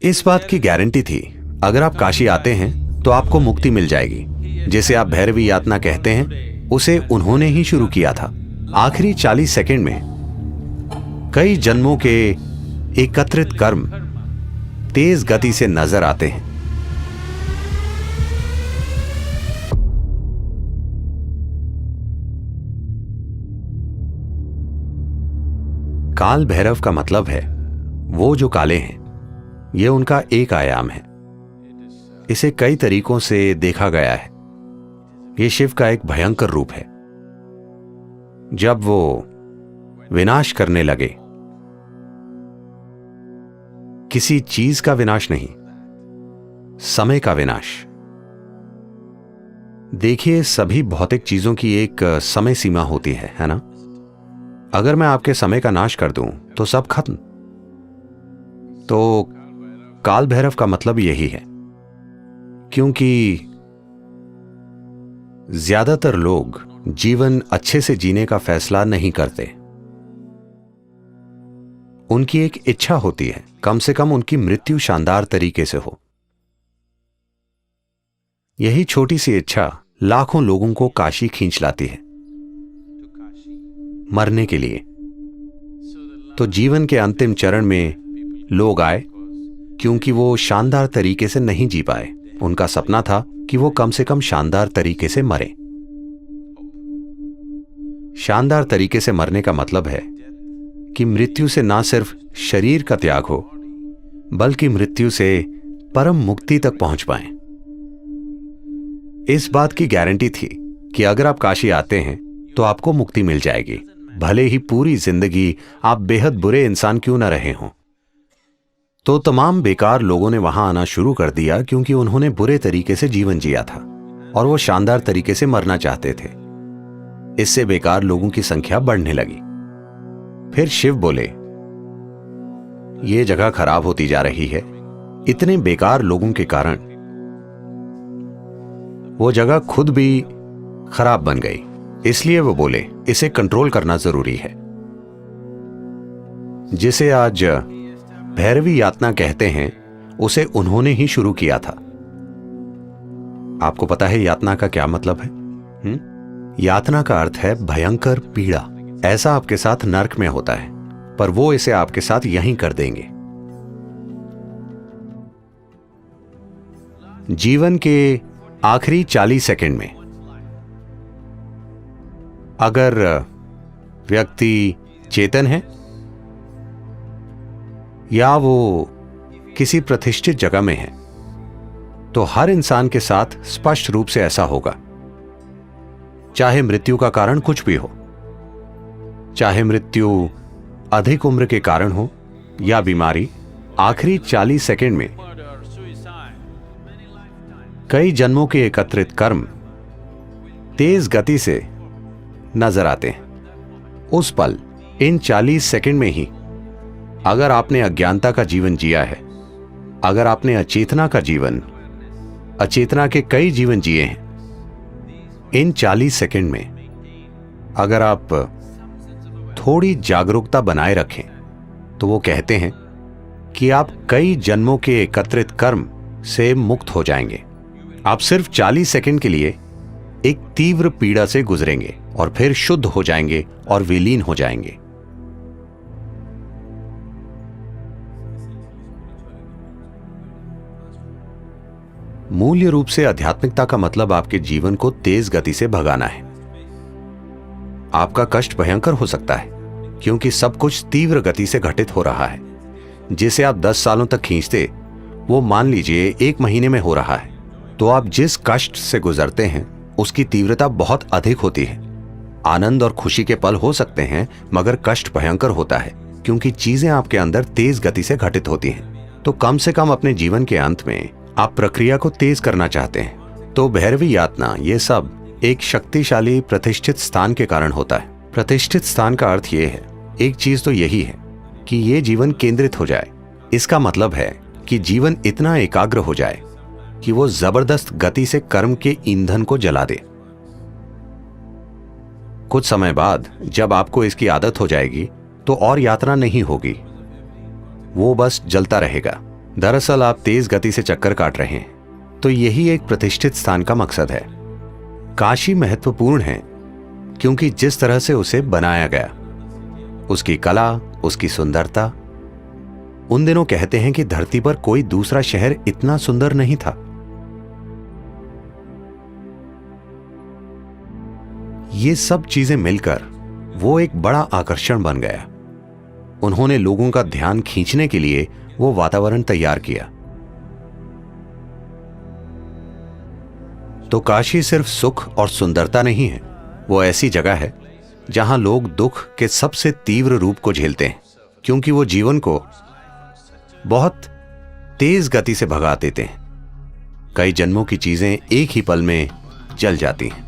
इस बात की गारंटी थी, अगर आप काशी आते हैं तो आपको मुक्ति मिल जाएगी। जिसे आप भैरवी यातना कहते हैं, उसे उन्होंने ही शुरू किया था। आखिरी 40 सेकंड में कई जन्मों के एकत्रित कर्म तेज गति से नजर आते हैं। काल भैरव का मतलब है वो जो काले हैं। यह उनका एक आयाम है। इसे कई तरीकों से देखा गया है। यह शिव का एक भयंकर रूप है। जब वो विनाश करने लगे, किसी चीज का विनाश नहीं, समय का विनाश। देखिए, सभी भौतिक चीजों की एक समय सीमा होती है ना? अगर मैं आपके समय का नाश कर दूं तो सब खत्म। तो काल भैरव का मतलब यही है, क्योंकि ज्यादातर लोग जीवन अच्छे से जीने का फैसला नहीं करते। उनकी एक इच्छा होती है, कम से कम उनकी मृत्यु शानदार तरीके से हो। यही छोटी सी इच्छा लाखों लोगों को काशी खींच लाती है, मरने के लिए। तो जीवन के अंतिम चरण में लोग आए क्योंकि वो शानदार तरीके से नहीं जी पाए। उनका सपना था कि वो कम से कम शानदार तरीके से मरे। शानदार तरीके से मरने का मतलब है कि मृत्यु से ना सिर्फ शरीर का त्याग हो, बल्कि मृत्यु से परम मुक्ति तक पहुंच पाएं। इस बात की गारंटी थी कि अगर आप काशी आते हैं तो आपको मुक्ति मिल जाएगी, भले ही पूरी जिंदगी आप बेहद बुरे इंसान क्यों न रहे हों। तो तमाम बेकार लोगों ने वहां आना शुरू कर दिया क्योंकि उन्होंने बुरे तरीके से जीवन जिया था और वो शानदार तरीके से मरना चाहते थे। इससे बेकार लोगों की संख्या बढ़ने लगी। फिर शिव बोले, ये जगह खराब होती जा रही है। इतने बेकार लोगों के कारण वो जगह खुद भी खराब बन गई। इसलिए वो बोले, इसे कंट्रोल करना जरूरी है। जिसे आज भैरवी यातना कहते हैं, उसे उन्होंने ही शुरू किया था। आपको पता है यातना का क्या मतलब है? यातना का अर्थ है भयंकर पीड़ा। ऐसा आपके साथ नर्क में होता है, पर वो इसे आपके साथ यहीं कर देंगे। जीवन के आखिरी 40 सेकंड में अगर व्यक्ति चेतन है या वो किसी प्रतिष्ठित जगह में है, तो हर इंसान के साथ स्पष्ट रूप से ऐसा होगा। चाहे मृत्यु का कारण कुछ भी हो, चाहे मृत्यु अधिक उम्र के कारण हो या बीमारी, आखिरी 40 सेकंड में कई जन्मों के एकत्रित कर्म तेज गति से नजर आते हैं। उस पल, इन 40 सेकंड में ही अगर आपने अज्ञानता का जीवन जिया है, अगर आपने अचेतना का जीवन, अचेतना के कई जीवन जिए हैं, इन 40 सेकंड में अगर आप थोड़ी जागरूकता बनाए रखें, तो वो कहते हैं कि आप कई जन्मों के एकत्रित कर्म से मुक्त हो जाएंगे। आप सिर्फ 40 सेकंड के लिए एक तीव्र पीड़ा से गुजरेंगे और फिर शुद्ध हो जाएंगे और विलीन हो जाएंगे। मूल्य रूप से आध्यात्मिकता का मतलब आपके जीवन को तेज गति से भगाना है। आपका कष्ट भयंकर हो सकता है क्योंकि सब कुछ तीव्र गति से घटित हो रहा है। जिसे आप 10 सालों तक खींचते, वो मान लीजिए 1 महीने में हो रहा है। तो आप जिस कष्ट से गुजरते हैं उसकी तीव्रता बहुत अधिक होती है। आनंद और खुशी के पल हो सकते हैं, मगर कष्ट भयंकर होता है क्योंकि चीजें आपके अंदर तेज गति से घटित होती हैं। तो कम से कम अपने जीवन के अंत में आप प्रक्रिया को तेज करना चाहते हैं। तो भैरवी यातना, ये सब एक शक्तिशाली प्रतिष्ठित स्थान के कारण होता है। प्रतिष्ठित स्थान का अर्थ ये है, एक चीज तो यही है कि ये जीवन केंद्रित हो जाए। इसका मतलब है कि जीवन इतना एकाग्र हो जाए कि वो जबरदस्त गति से कर्म के ईंधन को जला दे। कुछ समय बाद जब आपको इसकी आदत हो जाएगी, तो और यात्रा नहीं होगी, वो बस जलता रहेगा। दरअसल आप तेज गति से चक्कर काट रहे हैं, तो यही एक प्रतिष्ठित स्थान का मकसद है। काशी महत्वपूर्ण है क्योंकि जिस तरह से उसे बनाया गया, उसकी कला, उसकी सुंदरता। उन दिनों कहते हैं कि धरती पर कोई दूसरा शहर इतना सुंदर नहीं था। ये सब चीजें मिलकर वो एक बड़ा आकर्षण बन गया। उन्होंने लोगों का ध्यान खींचने के लिए वो वातावरण तैयार किया। तो काशी सिर्फ सुख और सुंदरता नहीं है, वो ऐसी जगह है जहां लोग दुख के सबसे तीव्र रूप को झेलते हैं, क्योंकि वो जीवन को बहुत तेज गति से भगा देते हैं। कई जन्मों की चीजें एक ही पल में जल जाती हैं।